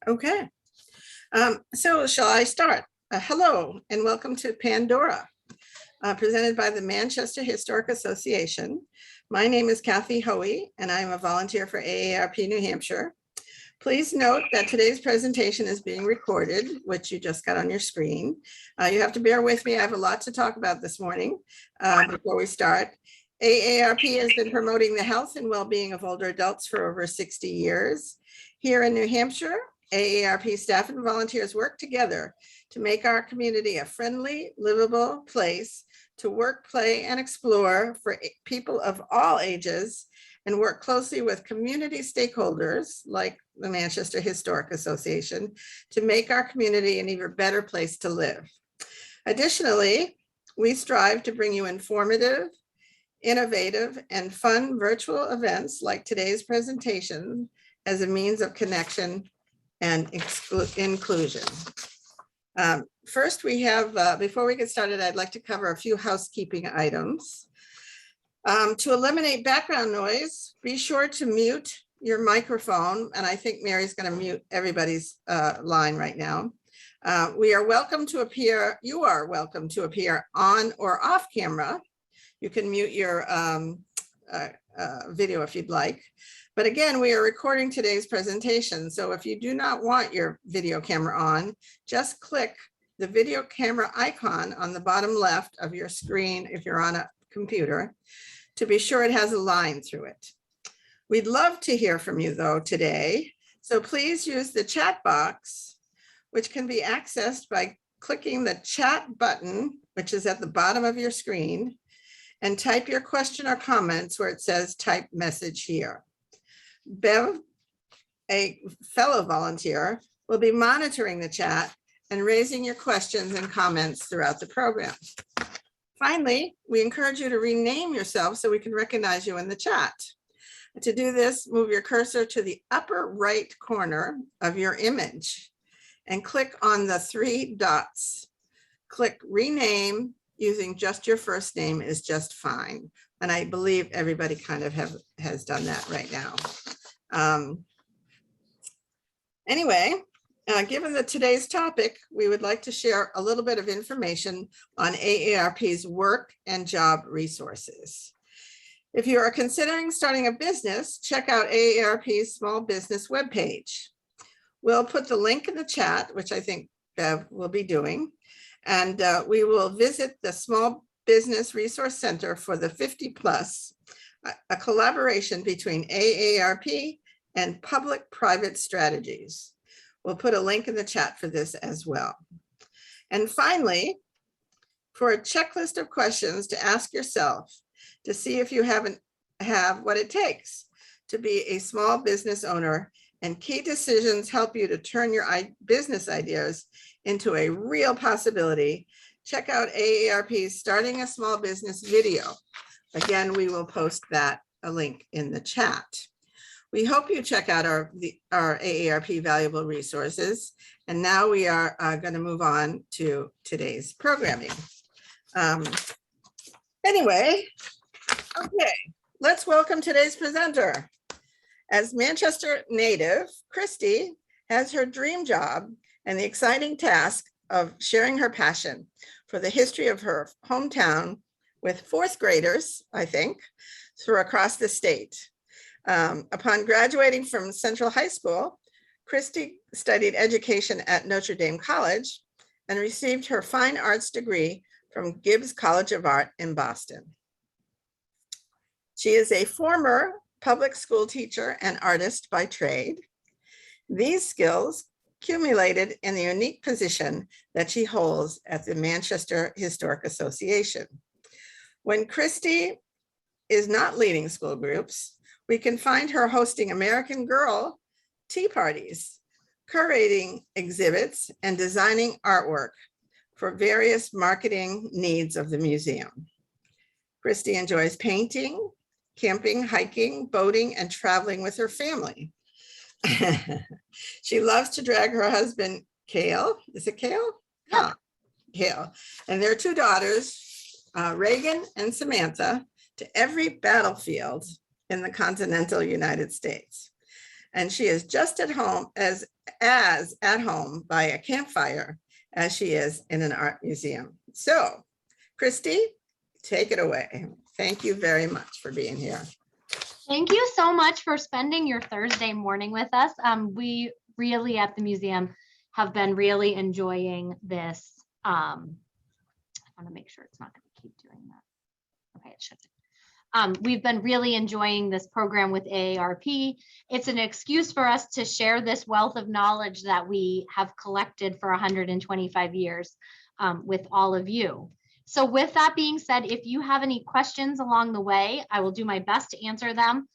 Okay, so shall I start? Hello and welcome to Pandora, presented by the Manchester Historic Association. My name is Kathy Hoey and I'm a volunteer for AARP New Hampshire. Please note that today's presentation is being recorded, which you just got on your screen. You have to bear with me. I have a lot to talk about this morning before we start. AARP has been promoting the health and well-being of older adults for over 60 years. Here in New Hampshire, AARP staff and volunteers work together to make our community a friendly, livable place to work, play, and explore for people of all ages, and work closely with community stakeholders like the Manchester Historic Association to make our community an even better place to live. Additionally, we strive to bring you informative, innovative, and fun virtual events like today's presentation as a means of connection and inclusion. First, we have, before we get started, I'd like to cover a few housekeeping items. To eliminate background noise, be sure to mute your microphone, and I think Mary's going to mute everybody's line right now. You are welcome to appear on or off camera. You can mute your video if you'd like. But again, we are recording today's presentation. So if you do not want your video camera on, just click the video camera icon on the bottom left of your screen if you're on a computer to be sure it has a line through it. We'd love to hear from you though today. So please use the chat box, which can be accessed by clicking the chat button, which is at the bottom of your screen, and type your question or comments where it says type message here. Bev, a fellow volunteer, will be monitoring the chat and raising your questions and comments throughout the program. Finally, we encourage you to rename yourself so we can recognize you in the chat. To do this, move your cursor to the upper right corner of your image and click on the three dots. Click rename. Using just your first name is just fine. And I believe everybody kind of has done that right now. Anyway, given that today's topic, we would like to share a little bit of information on AARP's work and job resources. If you are considering starting a business, check out AARP's small business webpage. We'll put the link in the chat, which I think Bev will be doing. And we will visit the Small Business Resource Center for the 50 Plus, a collaboration between AARP and public-private strategies. We'll put a link in the chat for this as well. And finally, for a checklist of questions to ask yourself to see if you have what it takes to be a small business owner, and key decisions help you to turn your business ideas into a real possibility, check out AARP's Starting a Small Business video. Again, we will post a link in the chat. We hope you check out our AARP valuable resources. And now we are going to move on to today's programming. Anyway, okay, let's welcome today's presenter. As Manchester native, Kristy has her dream job and the exciting task of sharing her passion for the history of her hometown with fourth graders, I think, through across the state. Upon graduating from Central High School, Kristy studied education at Notre Dame College and received her fine arts degree from Gibbs College of Art in Boston. She is a former public school teacher and artist by trade. These skills accumulated in the unique position that she holds at the Manchester Historic Association. When Kristy is not leading school groups, we can find her hosting American Girl tea parties, curating exhibits, and designing artwork for various marketing needs of the museum. Kristy enjoys painting, camping, hiking, boating, and traveling with her family. She loves to drag her husband, Kale. Is it Kale? Yeah. Kale. And their two daughters, Reagan and Samantha, to every battlefield in the continental United States. and she is just at home as at home by a campfire as she is in an art museum. So, Kristy, take it away. Thank you very much for being here. Thank you so much for spending your Thursday morning with us. We really at the museum have been really enjoying this. I want to make sure it's not going to keep doing that. Okay, it shouldn't. We've been really enjoying this program with AARP. It's an excuse for us to share this wealth of knowledge that we have collected for 125 years with all of you. So with that being said, if you have any questions along the way, I will do my best to answer them.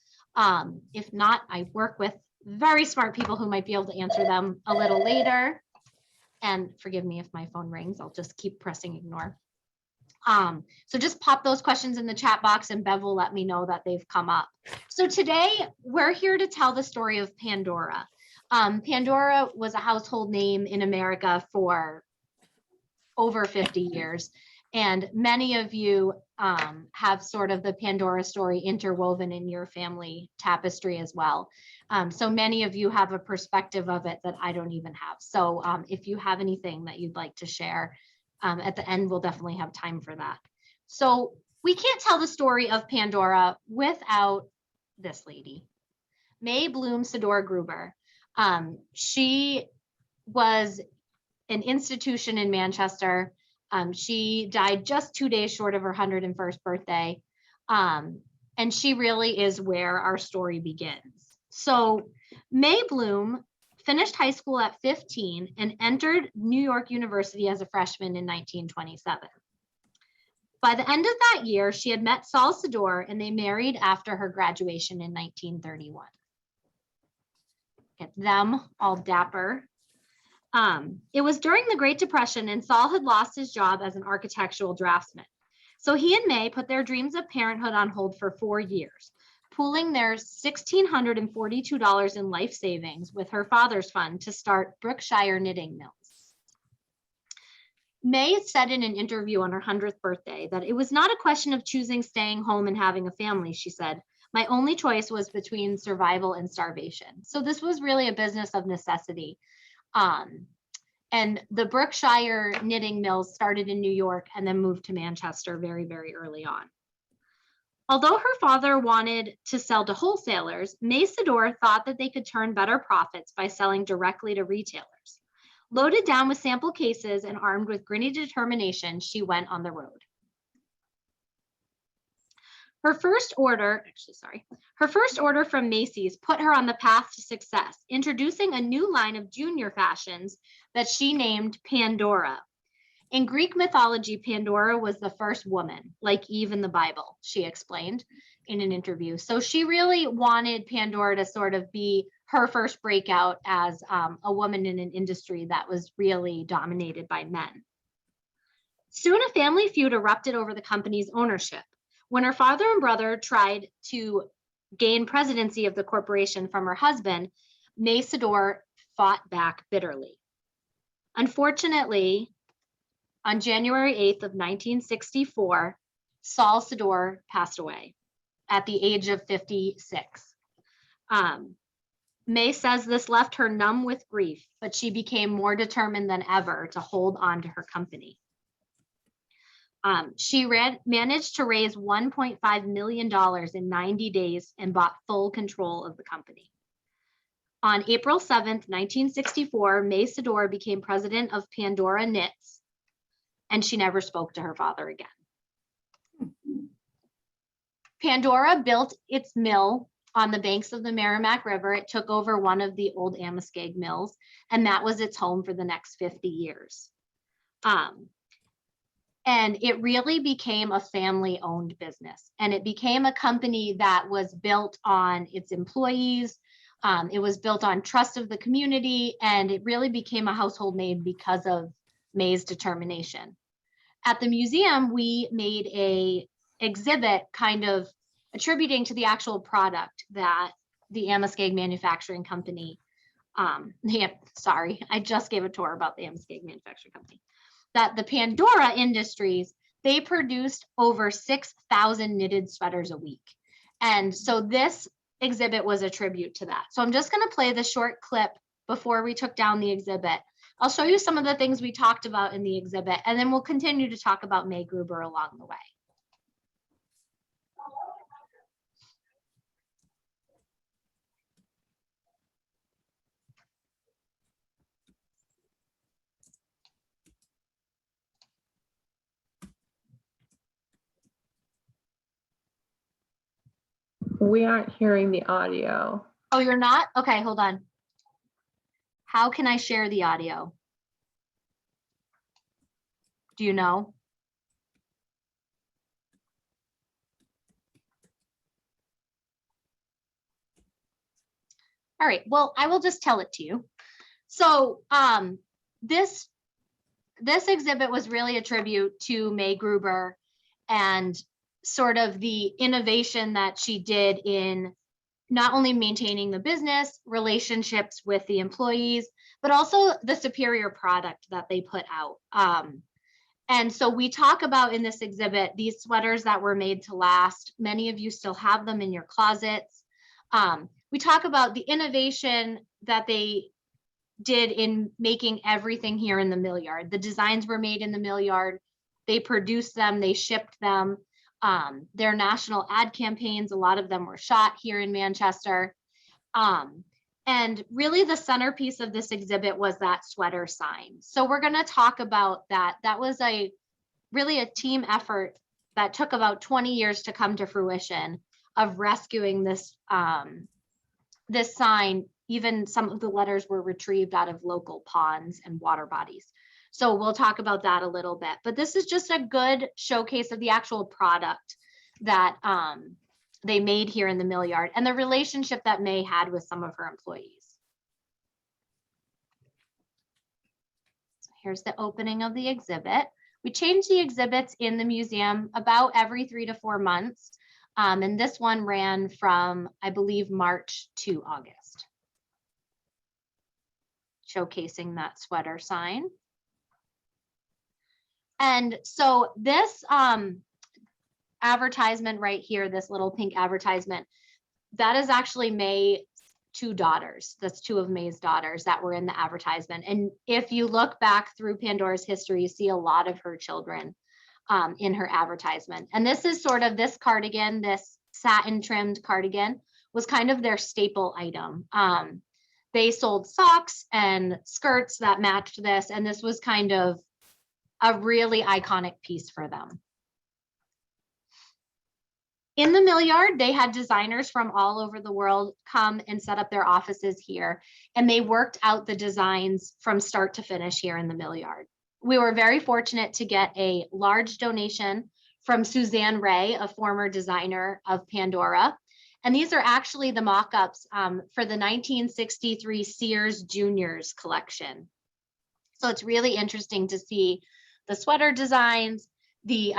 If not, I work with very smart people who might be able to answer them a little later. And forgive me if my phone rings, I'll just keep pressing ignore. So just pop those questions in the chat box and Bev will let me know that they've come up. So today we're here to tell the story of Pandora. Pandora was a household name in America for over 50 years. And many of you have sort of the Pandora story interwoven in your family tapestry as well. So many of you have a perspective of it that I don't even have. So if you have anything that you'd like to share, at the end, we'll definitely have time for that. So we can't tell the story of Pandora without this lady, May Gruber. She was an institution in Manchester. She died just 2 days short of her 101st birthday. And she really is where our story begins. So May Bloom finished high school at 15 and entered New York University as a freshman in 1927. By the end of that year, she had met Saul Sador and they married after her graduation in 1931. Get them all dapper. It was during the Great Depression and Saul had lost his job as an architectural draftsman. So he and May put their dreams of parenthood on hold for 4 years, pooling their $1,642 in life savings with her father's fund to start Brookshire Knitting Mills. May said in an interview on her 100th birthday that it was not a question of choosing staying home and having a family, she said. My only choice was between survival and starvation. So this was really a business of necessity. And the Brookshire Knitting Mills started in New York and then moved to Manchester very, very early on. Although her father wanted to sell to wholesalers, May Sador thought that they could turn better profits by selling directly to retailers. Loaded down with sample cases and armed with gritty determination, she went on the road. Her first order from Macy's put her on the path to success, introducing a new line of junior fashions that she named Pandora. In Greek mythology, Pandora was the first woman, like Eve in the Bible, she explained in an interview. So she really wanted Pandora to sort of be her first breakout as a woman in an industry that was really dominated by men. Soon a family feud erupted over the company's ownership. When her father and brother tried to gain presidency of the corporation from her husband, May Sador fought back bitterly. Unfortunately, on January 8th of 1964, Saul Sador passed away at the age of 56. May says this left her numb with grief, but she became more determined than ever to hold on to her company. She managed to raise $1.5 million in 90 days and bought full control of the company. On April 7th, 1964, May Sador became president of Pandora Knits, and she never spoke to her father again. Pandora built its mill on the banks of the Merrimack River. It took over one of the old Amoskeag mills, and that was its home for the next 50 years. And it really became a family-owned business. And it became a company that was built on its employees. It was built on trust of the community, and it really became a household name because of May's determination. At the museum, we made an exhibit kind of attributing to the actual product that the Amoskeag Manufacturing Company, I just gave a tour about the Amoskeag Manufacturing Company, that the Pandora Industries, they produced over 6,000 knitted sweaters a week. And so this exhibit was a tribute to that. So I'm just going to play the short clip before we took down the exhibit. I'll show you some of the things we talked about in the exhibit, and then we'll continue to talk about May Gruber along the way. We aren't hearing the audio. Oh, you're not? Okay, hold on. How can I share the audio? Do you know? All right, well, I will just tell it to you. So this exhibit was really a tribute to May Gruber and sort of the innovation that she did in not only maintaining the business, relationships with the employees, but also the superior product that they put out. And so we talk about in this exhibit, these sweaters that were made to last. Many of you still have them in your closets. We talk about the innovation that they did in making everything here in the Millyard. The designs were made in the Millyard. They produced them, they shipped them. Their national ad campaigns, a lot of them were shot here in Manchester. And really the centerpiece of this exhibit was that sweater sign. So we're going to talk about that. That was really a team effort that took about 20 years to come to fruition of rescuing this, this sign. Even some of the letters were retrieved out of local ponds and water bodies. So we'll talk about that a little bit, but this is just a good showcase of the actual product that they made here in the Millyard and the relationship that May had with some of her employees. So here's the opening of the exhibit. We change the exhibits in the museum about every 3 to 4 months. And this one ran from, I believe, March to August, showcasing that sweater sign. And so this advertisement right here, this little pink advertisement, that is actually May's 2 daughters. That's 2 of May's daughters that were in the advertisement. And if you look back through Pandora's history, you see a lot of her children in her advertisement. And this is sort of this cardigan, this satin trimmed cardigan was kind of their staple item. They sold socks and skirts that matched this, and this was kind of a really iconic piece for them. In the Millyard, they had designers from all over the world come and set up their offices here, and they worked out the designs from start to finish here in the Millyard. We were very fortunate to get a large donation from Suzanne Ray, a former designer of Pandora. And these are actually the mock-ups for the 1963 Sears Juniors collection. So it's really interesting to see the sweater designs, the,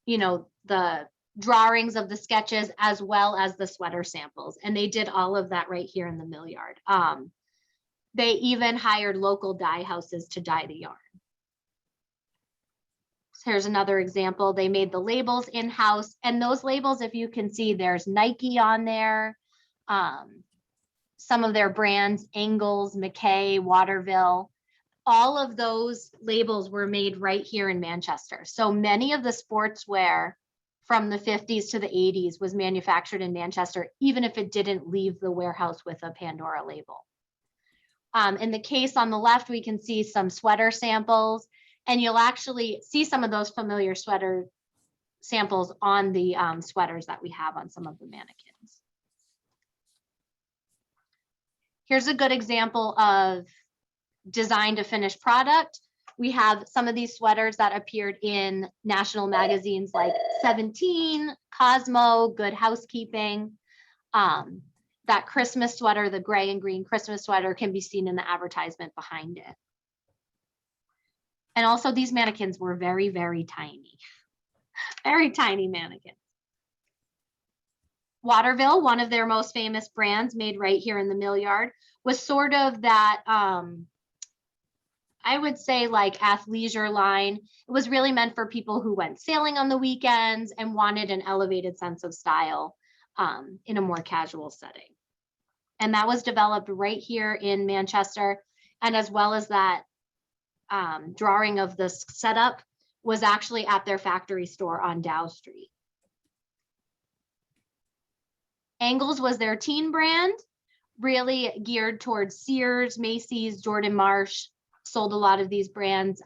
the drawings of the sketches, as well as the sweater samples. And they did all of that right here in the Millyard. They even hired local dye houses to dye the yarn. So here's another example. They made the labels in-house, and those labels, if you can see, there's Nike on there. Some of their brands, Engels, McKay, Waterville. All of those labels were made right here in Manchester. So many of the sportswear from the 50s to the 80s was manufactured in Manchester, even if it didn't leave the warehouse with a Pandora label. In the case on the left, we can see some sweater samples, and you'll actually see some of those familiar sweater samples on the sweaters that we have on some of the mannequins. Here's a good example of design to finished product. We have some of these sweaters that appeared in national magazines like 17, Cosmo, Good Housekeeping. That Christmas sweater, the gray and green Christmas sweater, can be seen in the advertisement behind it. And also these mannequins were very, very tiny, very tiny mannequins. Waterville, one of their most famous brands made right here in the Millyard, was sort of that, I would say like athleisure line. It was really meant for people who went sailing on the weekends and wanted an elevated sense of style. in a more casual setting. And that was developed right here in Manchester. And as well as that drawing of this setup was actually at their factory store on Dow Street. Angles was their teen brand, really geared towards Sears, Macy's, Jordan Marsh, sold a lot of these brands.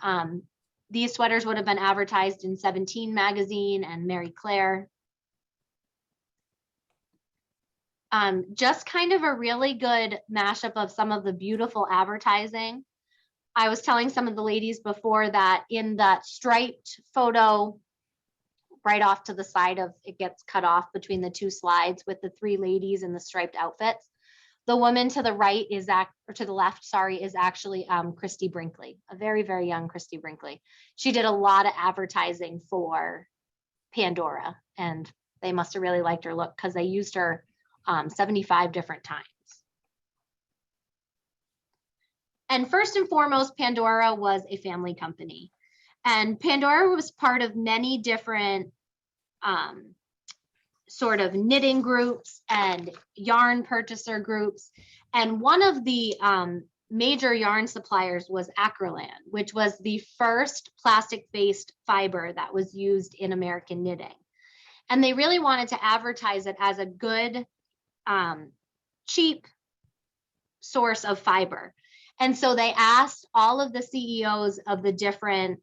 These sweaters would have been advertised in 17 magazine and Marie Claire. Just kind of a really good mashup of some of the beautiful advertising. I was telling some of the ladies before that in that striped photo, right off to the side of, it gets cut off between the two slides with the three ladies in the striped outfits. The woman to the right is or to the left, sorry, is actually Christy Brinkley, a very, very young Christy Brinkley. She did a lot of advertising for Pandora, and they must have really liked her look because they used her 75 different times. And first and foremost, Pandora was a family company. And Pandora was part of many different sort of knitting groups and yarn purchaser groups. And one of the major yarn suppliers was acrylic, which was the first plastic-based fiber that was used in American knitting. And they really wanted to advertise it as a good, cheap source of fiber. And so they asked all of the CEOs of the different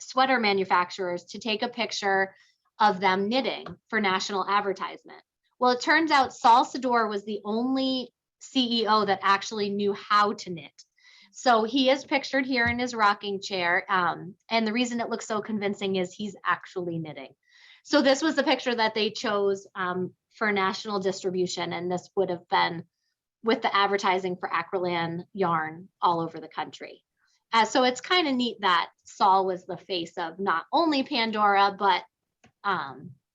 sweater manufacturers to take a picture of them knitting for national advertisement. Well, it turns out Saul Sador was the only CEO that actually knew how to knit. So he is pictured here in his rocking chair. And the reason it looks so convincing is he's actually knitting. So this was the picture that they chose for national distribution. And this would have been with the advertising for acrylic yarn all over the country. So it's kind of neat that Saul was the face of not only Pandora, but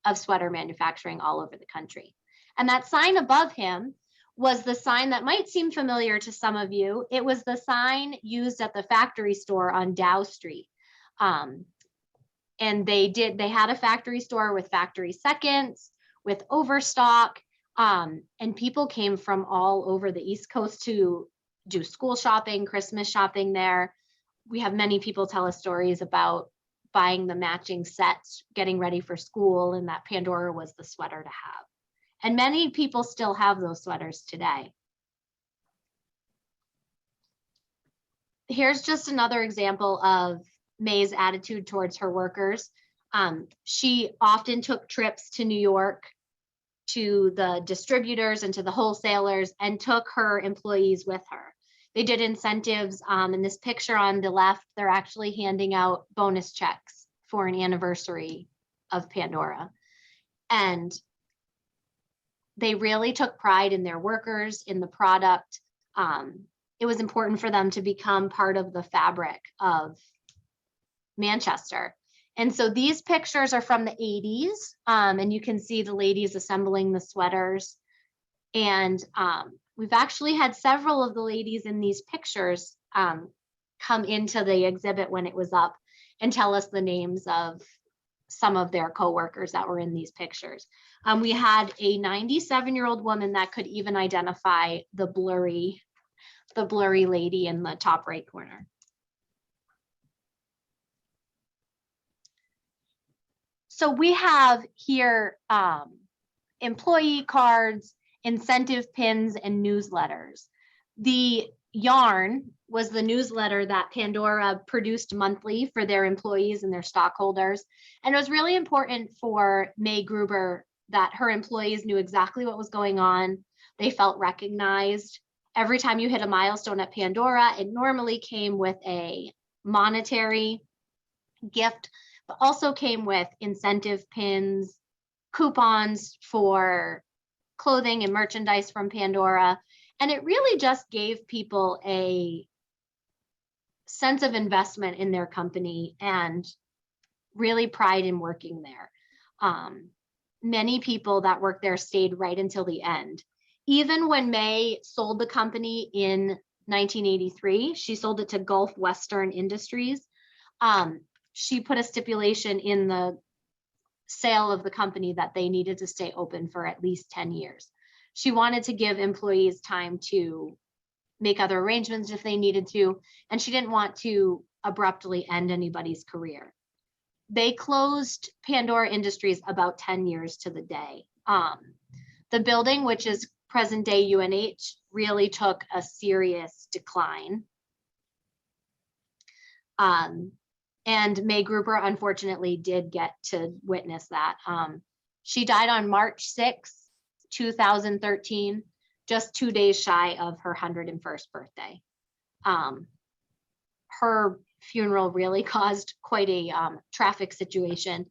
of sweater manufacturing all over the country. And that sign above him was the sign that might seem familiar to some of you. It was the sign used at the factory store on Dow Street. And they had a factory store with factory seconds, with overstock, and people came from all over the East Coast to do school shopping, Christmas shopping there. We have many people tell us stories about buying the matching sets, getting ready for school, and that Pandora was the sweater to have. And many people still have those sweaters today. Here's just another example of May's attitude towards her workers. She often took trips to New York to the distributors and to the wholesalers and took her employees with her. They did incentives. In this picture on the left, they're actually handing out bonus checks for an anniversary of Pandora. And they really took pride in their workers, in the product. It was important for them to become part of the fabric of Manchester. And so these pictures are from the 80s, and you can see the ladies assembling the sweaters. And we've actually had several of the ladies in these pictures come into the exhibit when it was up and tell us the names of some of their coworkers that were in these pictures. We had a 97-year-old woman that could even identify the blurry lady in the top right corner. So we have here employee cards, incentive pins, and newsletters. The yarn was the newsletter that Pandora produced monthly for their employees and their stockholders. And it was really important for May Gruber that her employees knew exactly what was going on. They felt recognized. Every time you hit a milestone at Pandora, it normally came with a monetary gift, but also came with incentive pins, coupons for clothing and merchandise from Pandora. And it really just gave people a sense of investment in their company and really pride in working there. Many people that worked there stayed right until the end. Even when May sold the company in 1983, she sold it to Gulf Western Industries. She put a stipulation in the sale of the company that they needed to stay open for at least 10 years. She wanted to give employees time to make other arrangements if they needed to, and she didn't want to abruptly end anybody's career. They closed Pandora Industries about 10 years to the day. The building, which is present day UNH, really took a serious decline. And May Gruber, unfortunately, did get to witness that. She died on March 6, 2013, just 2 days shy of her 101st birthday. Her funeral really caused quite a traffic situation,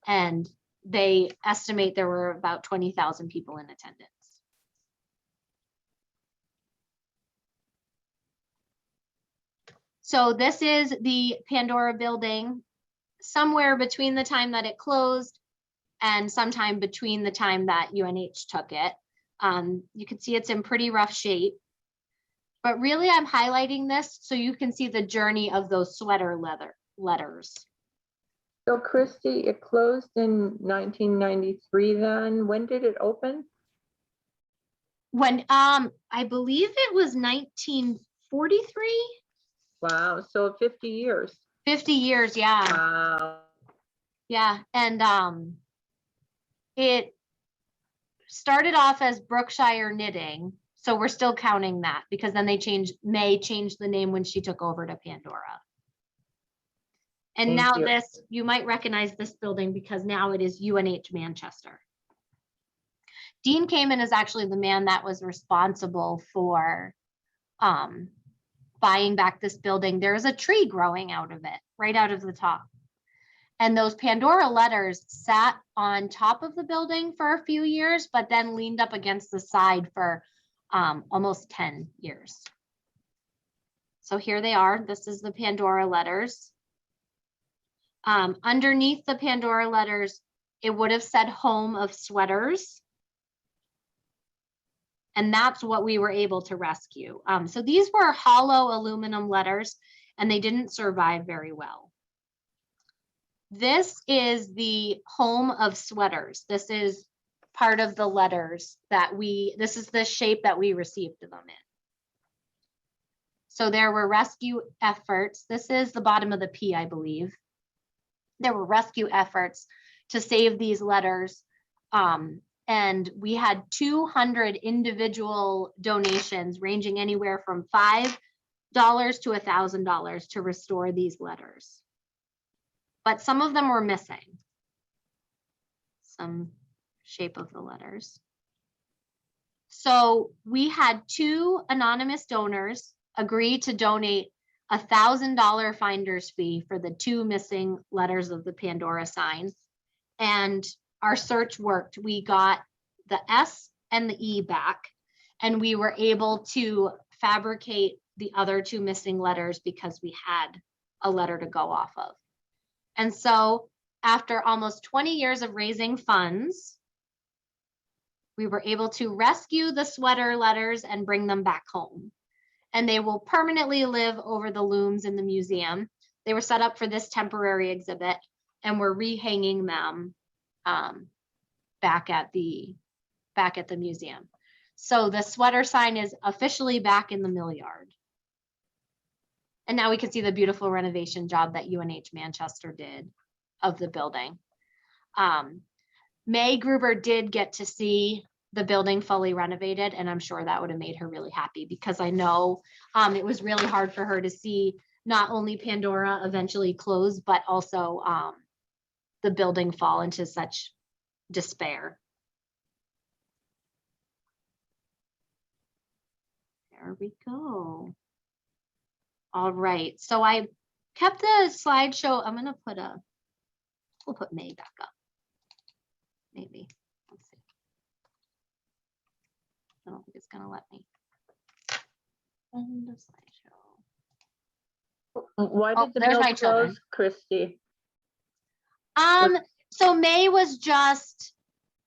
and they estimate there were about 20,000 people in attendance. So this is the Pandora building, somewhere between the time that it closed and sometime between the time that UNH took it. You can see it's in pretty rough shape, but really I'm highlighting this so you can see the journey of those sweater letters. So Christy, it closed in 1993 then. When did it open? When, I believe it was 1943. Wow, so 50 years. 50 years, yeah. Wow. Yeah, and it started off as Brookshire Knitting, so we're still counting that because then they May changed the name when she took over to Pandora. And Thank now you. you might recognize this building because now it is UNH Manchester. Dean Kamen is actually the man that was responsible for buying back this building. There's a tree growing out of it, right out of the top. And those Pandora letters sat on top of the building for a few years, but then leaned up against the side for almost 10 years. So here they are. This is the Pandora letters. Underneath the Pandora letters, it would have said Home of Sweaters. And that's what we were able to rescue. So these were hollow aluminum letters, and they didn't survive very well. This is the Home of Sweaters. This is part of the letters that this is the shape that we received them in. So there were rescue efforts. This is the bottom of the P, I believe. There were rescue efforts to save these letters. And we had 200 individual donations ranging anywhere from $5 to $1,000 to restore these letters. But some of them were missing. Some shape of the letters. So we had 2 anonymous donors agree to donate $1,000 finder's fee for the 2 missing letters of the Pandora sign. And our search worked. We got the S and the E back, and we were able to fabricate the other 2 missing letters because we had a letter to go off of. And so after almost 20 years of raising funds, we were able to rescue the sweater letters and bring them back home. And they will permanently live over the looms in the museum. They were set up for this temporary exhibit, and we're rehanging them back at the museum. So the sweater sign is officially back in the Millyard. And now we can see the beautiful renovation job that UNH Manchester did of the building. May Gruber did get to see the building fully renovated, and I'm sure that would have made her really happy because I know it was really hard for her to see not only Pandora eventually close, but also the building fall into such despair. There we go. All right, so I kept the slideshow. I'm gonna we'll put May back up. Maybe, let's see. I don't think it's gonna let me. End the slideshow. Why did the there's mill my children. close, Christy? So May was just,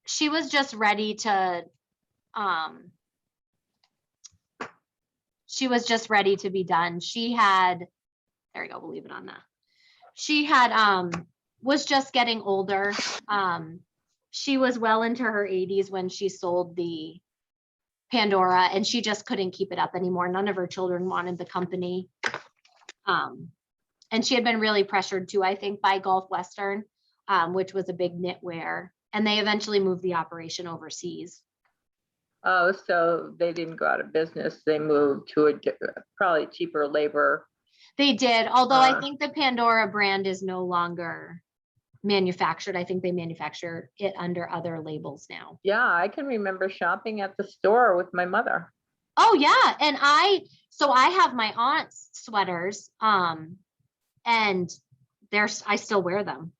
she was just ready to, she was just ready to be done. She had, there we go, we'll leave it on that. She had was just getting older. She was well into her 80s when she sold the Pandora, and she just couldn't keep it up anymore. None of her children wanted the company. And she had been really pressured too, I think, by Gulf Western, which was a big knitwear. And they eventually moved the operation overseas. Oh, so they didn't go out of business. They moved to probably cheaper labor. They did, although I think the Pandora brand is no longer manufactured. I think they manufacture it under other labels now. Yeah, I can remember shopping at the store with my mother. Oh yeah, and I have my aunt's sweaters, and I still wear them,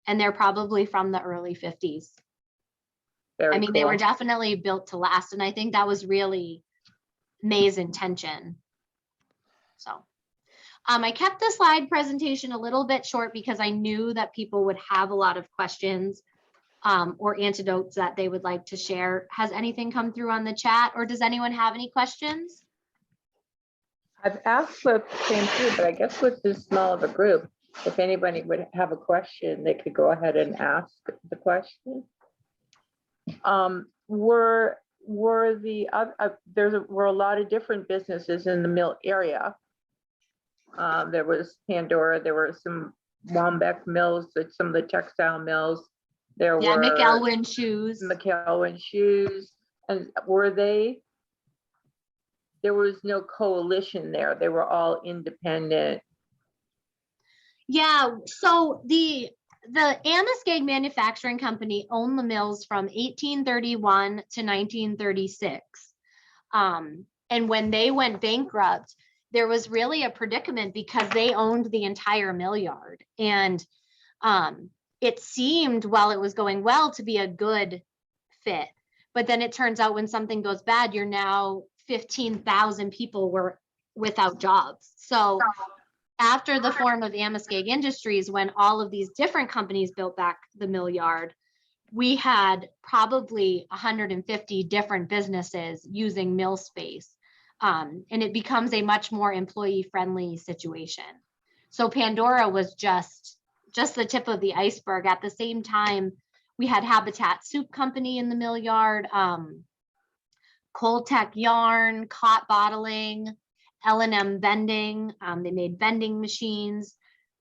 and they're probably from the early 50s. Very I mean, cool. they were definitely built to last, and I think that was really May's intention. So. I kept the slide presentation a little bit short because I knew that people would have a lot of questions or anecdotes that they would like to share. Has anything come through on the chat, or does anyone have any questions? I've asked what came through, but I guess with this small of a group, if anybody would have a question, they could go ahead and ask the question. Were a lot of different businesses in the mill area. There was Pandora, there were some Wambeck mills, like some of the textile mills. There were McElwain shoes. And there was no coalition there. They were all independent. Yeah, so the Amoskeag Manufacturing Company owned the mills from 1831 to 1936. And when they went bankrupt, there was really a predicament because they owned the entire Millyard. And it seemed, while it was going well, to be a good fit. But then it turns out when something goes bad, you're now 15,000 people were without jobs. So after the form of Amoskeag Industries, when all of these different companies built back the Millyard, we had probably 150 different businesses using mill space. And it becomes a much more employee-friendly situation. So Pandora was just the tip of the iceberg. At the same time, we had Habitat Soup Company in the Millyard, Coltec Yarn, Cott Bottling, L&M Vending. They made vending machines,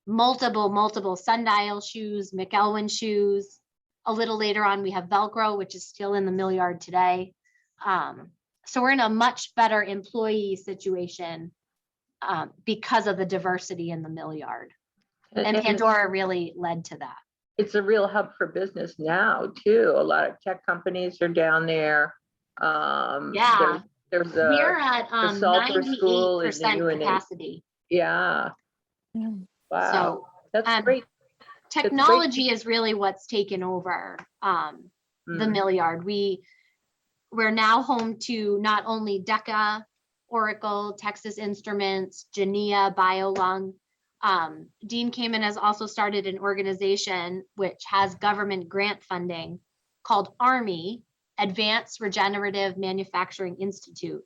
multiple Sundial shoes, McElwain shoes. A little later on, we have Velcro, which is still in the Millyard today. So we're in a much better employee situation because of the diversity in the Millyard. And Pandora really led to that. It's a real hub for business now, too. A lot of tech companies are down there. Yeah. We're at 98% capacity. Yeah. Wow. So, that's great. Technology is really what's taken over the Millyard. We're now home to not only DECA, Oracle, Texas Instruments, Genea, BioLung. Dean Kamen has also started an organization which has government grant funding called ARMY, Advanced Regenerative Manufacturing Institute.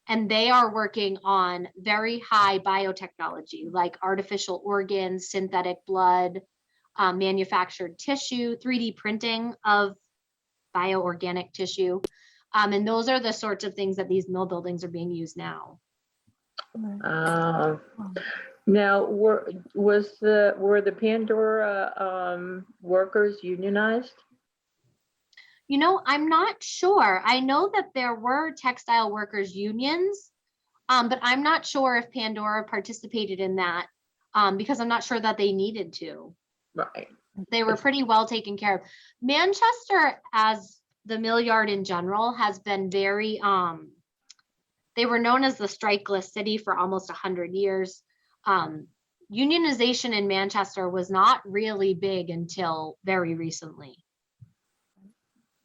And they are working on very high biotechnology, like artificial organs, synthetic blood, manufactured tissue, 3D printing of bioorganic tissue. And those are the sorts of things that these mill buildings are being used now. Now, were the Pandora workers unionized? You know, I'm not sure. I know that there were textile workers unions, but I'm not sure if Pandora participated in that because I'm not sure that they needed to. Right. They were pretty well taken care of. Manchester, as the Millyard in general, has been very, they were known as the strikeless city for almost 100 years. Unionization in Manchester was not really big until very recently.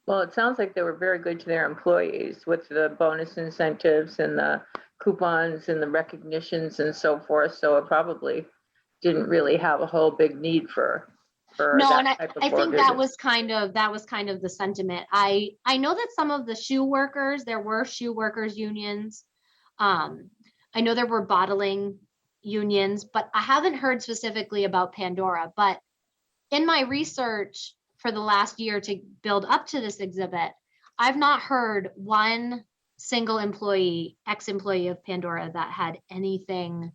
Well, it sounds like they were very good to their employees with the bonus incentives and the coupons and the recognitions and so forth. So it probably didn't really have a whole big need for no, that and type of I think that was kind of the sentiment. I know that some of the shoe workers, there were shoe workers unions. I know there were bottling unions, but I haven't heard specifically about Pandora. But in my research for the last year to build up to this exhibit, I've not heard one single employee, ex-employee of Pandora, that had anything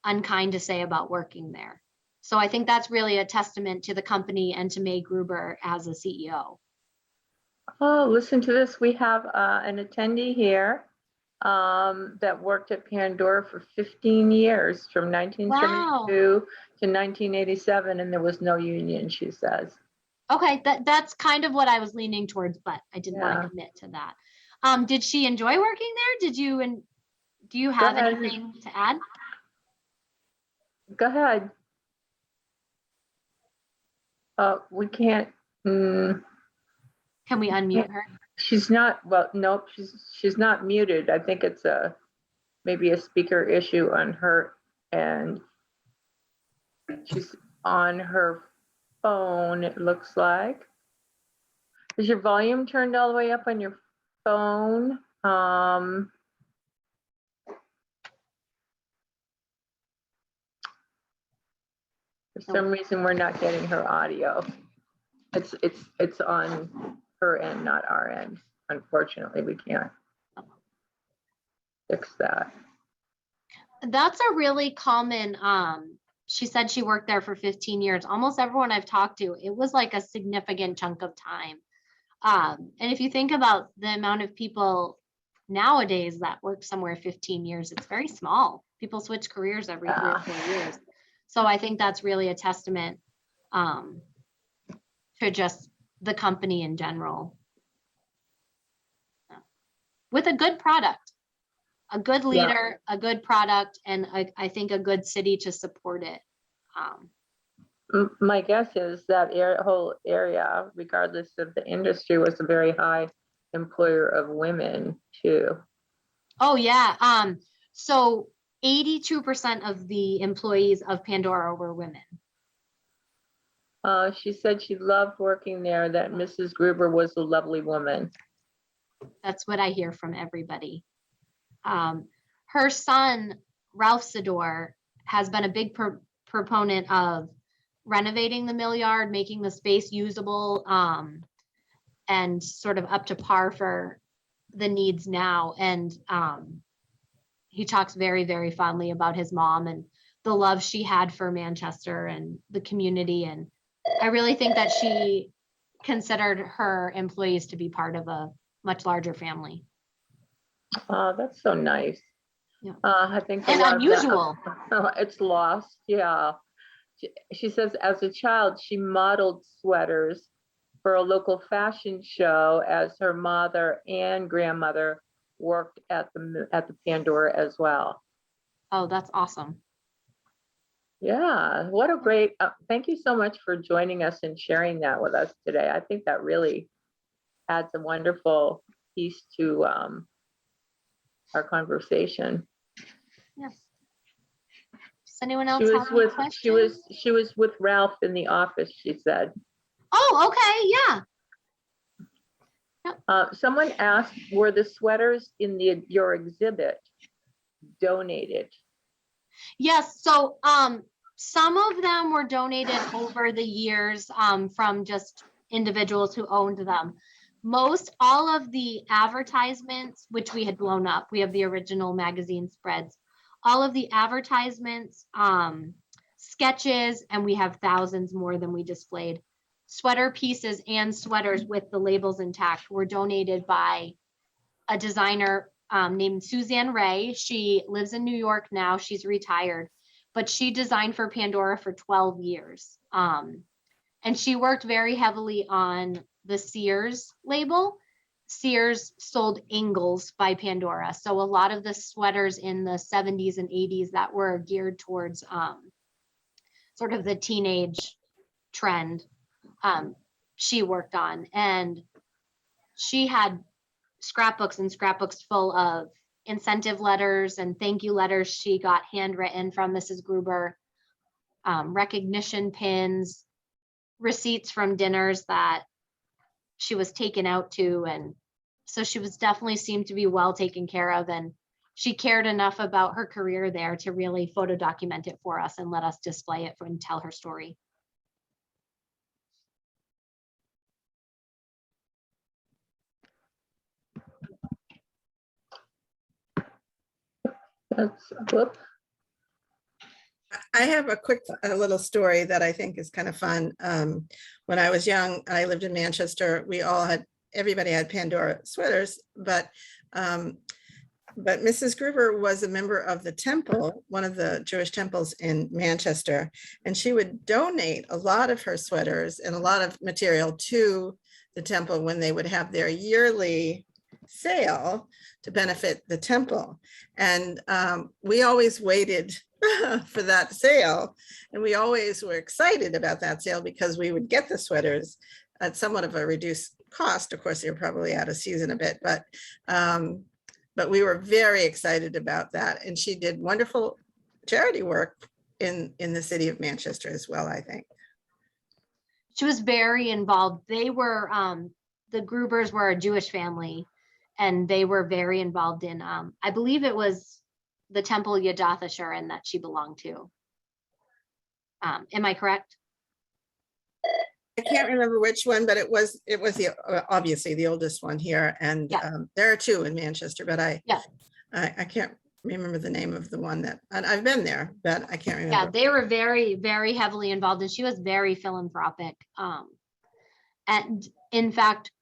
unkind to say about working there. So I think that's really a testament to the company and to May Gruber as a CEO. Oh, listen to this. We have an attendee here that worked at Pandora for 15 years, from 1972 to 1987, and there was no union, she says. Okay, that's kind of what I was leaning towards, but I didn't want to commit to that. Did she enjoy working there? Do you have anything to add? Go ahead. We can't. Can we unmute her? She's not, well, nope, she's not muted. I think it's maybe a speaker issue on her end. She's on her phone, it looks like. Is your volume turned all the way up on your phone? For some reason, we're not getting her audio. It's on her end, not our end. Unfortunately, we can't fix that. That's a really common, she said she worked there for 15 years. Almost everyone I've talked to, it was like a significant chunk of time. And if you think about the amount of people nowadays that work somewhere 15 years, it's very small. People switch careers every 3 or 4 years. So I think that's really a testament to just the company in general. With a good product, a good leader, a good product, and I think a good city to support it. My guess is that whole area, regardless of the industry, was a very high employer of women too. Oh yeah. So 82% of the employees of Pandora were women. She said she loved working there, that Mrs. Gruber was a lovely woman. That's what I hear from everybody. Her son, Ralph Sador, has been a big proponent of renovating the Millyard, making the space usable, and sort of up to par for the needs now. And he talks very, very fondly about his mom and the love she had for Manchester and the community. And I really think that she considered her employees to be part of a much larger family. That's so nice. Yeah. I think and unusual. It's lost. Yeah. She says as a child, she modeled sweaters for a local fashion show as her mother and grandmother worked at the Pandora as well. Oh, that's awesome. Yeah, what a great, thank you so much for joining us and sharing that with us today. I think that really adds a wonderful piece to our conversation. Yes. Does anyone else have any questions? She was with Ralph in the office, she said. Oh, okay, yeah. Someone asked, were the sweaters in your exhibit donated? Yes, so some of them were donated over the years from just individuals who owned them. All of the advertisements, which we had blown up, we have the original magazine spreads, all of the advertisements, sketches, and we have thousands more than we displayed. Sweater pieces and sweaters with the labels intact were donated by a designer named Suzanne Ray. She lives in New York now. She's retired, but she designed for Pandora for 12 years. And she worked very heavily on the Sears label. Sears sold Ingles by Pandora. So a lot of the sweaters in the 70s and 80s that were geared towards sort of the teenage trend, she worked on. And she had scrapbooks and scrapbooks full of incentive letters and thank you letters she got handwritten from Mrs. Gruber, recognition pins, receipts from dinners that she was taken out to. And so she was definitely seemed to be well taken care of, and she cared enough about her career there to really photo document it for us and let us display it and tell her story. That's, whoop. I have a little story that I think is kind of fun. When I was young, I lived in Manchester. Everybody had Pandora sweaters, but Mrs. Gruber was a member of the temple, one of the Jewish temples in Manchester, and she would donate a lot of her sweaters and a lot of material to the temple when they would have their yearly sale to benefit the temple. And we always waited for that sale, and we always were excited about that sale because we would get the sweaters at somewhat of a reduced cost. Of course, they were probably out of season a bit, but we were very excited about that. And she did wonderful charity work in the city of Manchester as well, I think. She was very involved. They were, the Grubers were a Jewish family, and they were very involved in, I believe it was the Temple Yadath Ashurin that she belonged to. Am I correct? I can't remember which one, but it was obviously the oldest one here, and Yeah. there are two in Manchester, but I Yeah. can't remember the name of the one and I've been there, but I can't remember. Yeah, they were very, very heavily involved, and she was very philanthropic. And in fact,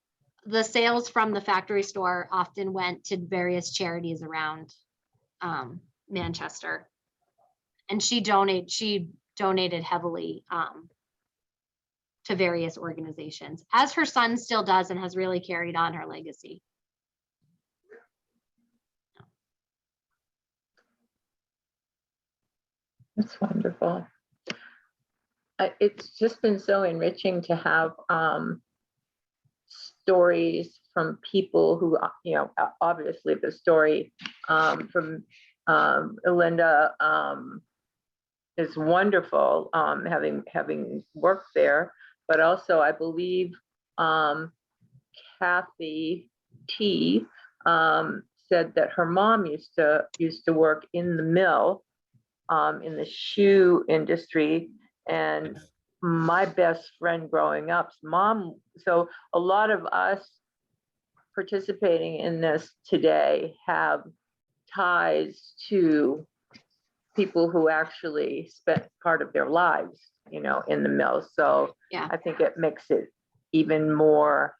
the sales from the factory store often went to various charities around Manchester, and she donated heavily to various organizations, as her son still does, and has really carried on her legacy. That's wonderful. It's just been so enriching to have stories from people who, obviously the story from Linda is wonderful, having worked there, but also I believe Kathy T said that her mom used to work in the mill, in the shoe industry, and my best friend growing up's mom. So a lot of us participating in this today have ties to people who actually spent part of their lives, in the mill. So Yeah. I think it makes it even more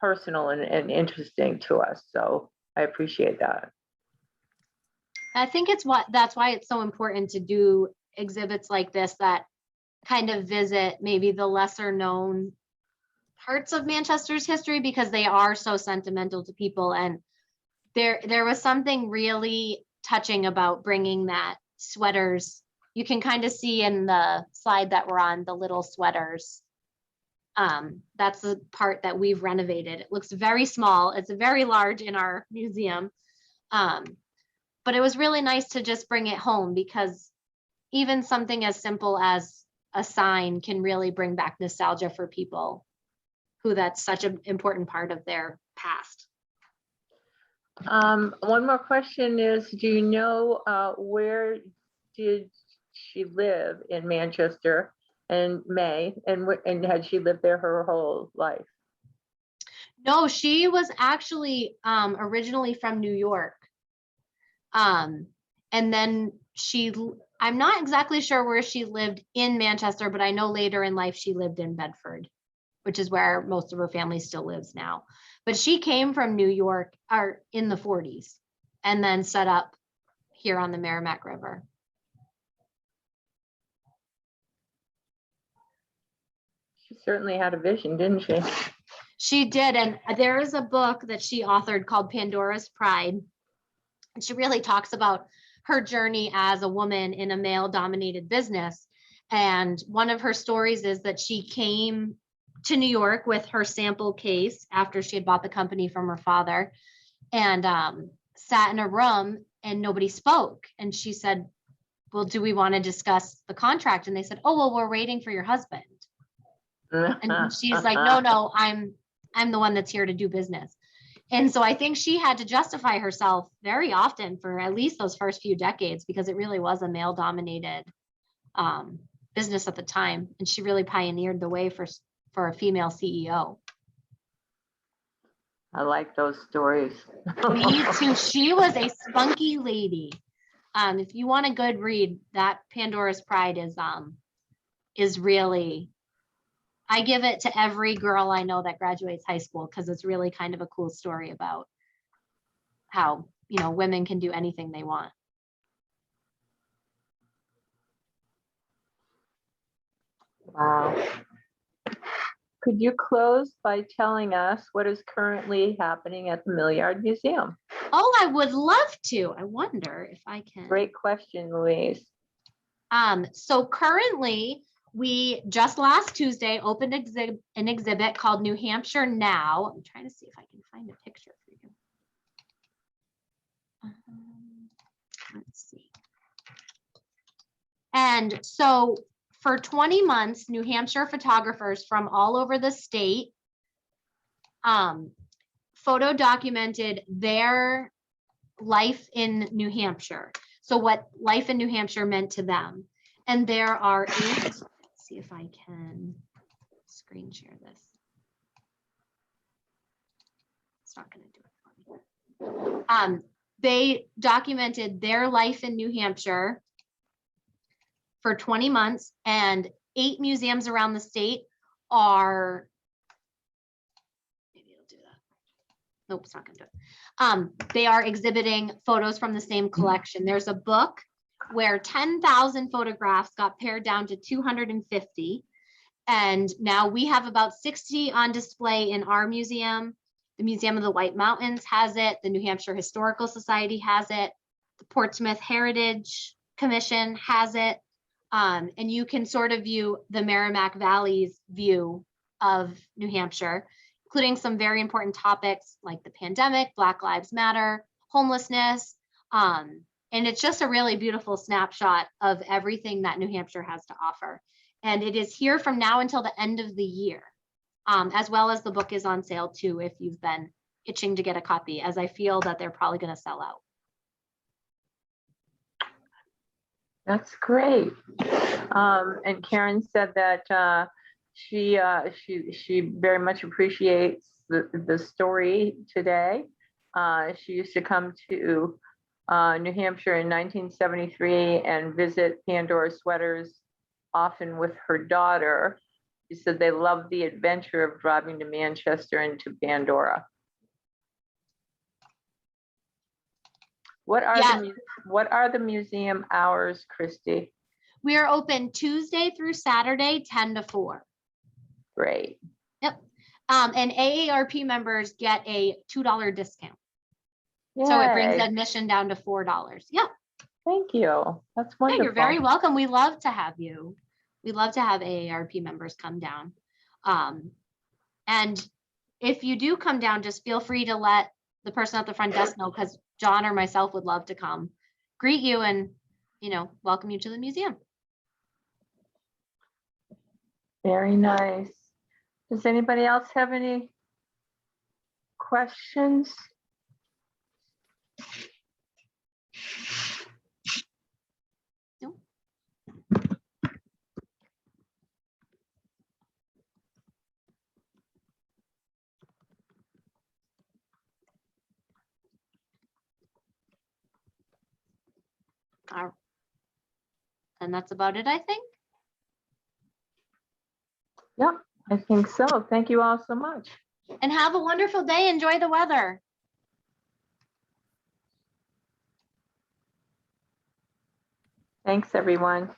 personal and interesting to us. So I appreciate that. I think that's why it's so important to do exhibits like this that kind of visit maybe the lesser known parts of Manchester's history, because they are so sentimental to people. And there was something really touching about bringing that sweaters. You can kind of see in the slide that we're on, the little sweaters. That's the part that we've renovated. It looks very small. It's very large in our museum. But it was really nice to just bring it home, because even something as simple as a sign can really bring back nostalgia for people who that's such an important part of their past. One more question is, do you know where did she live in Manchester and May, and had she lived there her whole life? No, she was actually originally from New York. And then I'm not exactly sure where she lived in Manchester, but I know later in life she lived in Bedford, which is where most of her family still lives now. But she came from New York in the 40s and then set up here on the Merrimack River. She certainly had a vision, didn't she? She did. And there is a book that she authored called Pandora's Pride. And she really talks about her journey as a woman in a male-dominated business. And one of her stories is that she came to New York with her sample case after she had bought the company from her father, and sat in a room and nobody spoke. And she said, well, do we want to discuss the contract? And they said, oh, well, we're waiting for your husband. And she's like, no, I'm the one that's here to do business. And so I think she had to justify herself very often for at least those first few decades, because it really was a male dominated business at the time. And she really pioneered the way for a female CEO. I like those stories. Me too. She was a spunky lady. If you want a good read, that Pandora's Pride is really, I give it to every girl I know that graduates high school because it's really kind of a cool story about how, women can do anything they want. Wow. Could you close by telling us what is currently happening at the Millyard Museum? Oh, I would love to. I wonder if I can. Great question, Louise. So currently, we just last Tuesday opened an exhibit called New Hampshire Now. I'm trying to see if I can find a picture for you. Let's see. And so for 20 months, New Hampshire photographers from all over the state photo documented their life in New Hampshire. So what life in New Hampshire meant to them. And there are let's see if I can screen share this. It's not going to do it for me. They documented their life in New Hampshire for 20 months, and 8 museums around the state are, maybe it'll do that. Nope, it's not gonna do it. They are exhibiting photos from the same collection. There's a book where 10,000 photographs got pared down to 250. And now we have about 60 on display in our museum. The Museum of the White Mountains has it. The New Hampshire Historical Society has it. The Portsmouth Heritage Commission has it. And you can sort of view the Merrimack Valley's view of New Hampshire, including some very important topics like the pandemic, Black Lives Matter, homelessness. And it's just a really beautiful snapshot of everything that New Hampshire has to offer. And it is here from now until the end of the year, as well as the book is on sale too, if you've been itching to get a copy, as I feel that they're probably going to sell out. That's great. And Karen said that she very much appreciates the story today. She used to come to New Hampshire in 1973 and visit Pandora Sweaters often with her daughter. She said they loved the adventure of driving to Manchester and to Pandora. What are the museum hours, Christy? We are open Tuesday through Saturday, 10 to 4. Great. Yep. And AARP members get a $2 discount. Yay. So it brings admission down to $4. Yep. Thank you. That's wonderful. Yeah, you're very welcome. We love to have you. We love to have AARP members come down. And if you do come down, just feel free to let the person at the front desk know, because John or myself would love to come greet you and, welcome you to the museum. Very nice. Does anybody else have any questions? No. And that's about it, I think. Yep, I think so. Thank you all so much. And have a wonderful day. Enjoy the weather. Thanks, everyone.